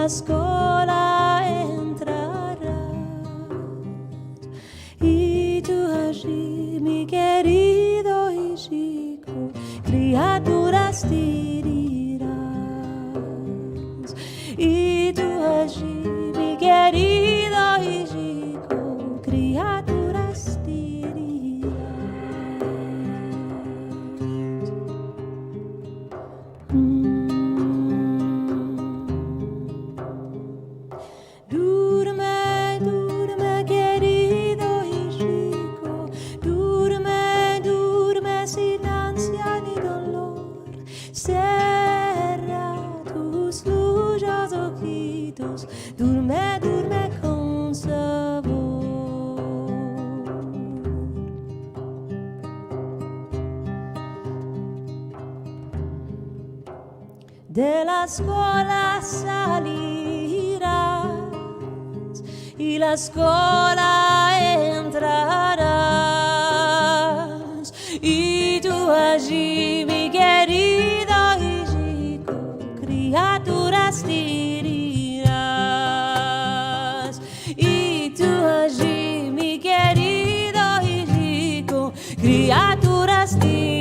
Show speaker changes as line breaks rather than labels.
escola entrarás y tú allí, mi querido hijico, criaturas dirás. Y tú allí, mi querido hijico, criaturas dirás. Duerme, duerme, querido hijico, duerme, duerme sin ansia ni dolor. Cierra tus lujos ojitos, duerme, duerme con sabor. De la escuela salirás y la escuela entrarás y tú allí, mi querido hijico, criaturas dirás. Y tú allí, mi querido hijico, criaturas dirás.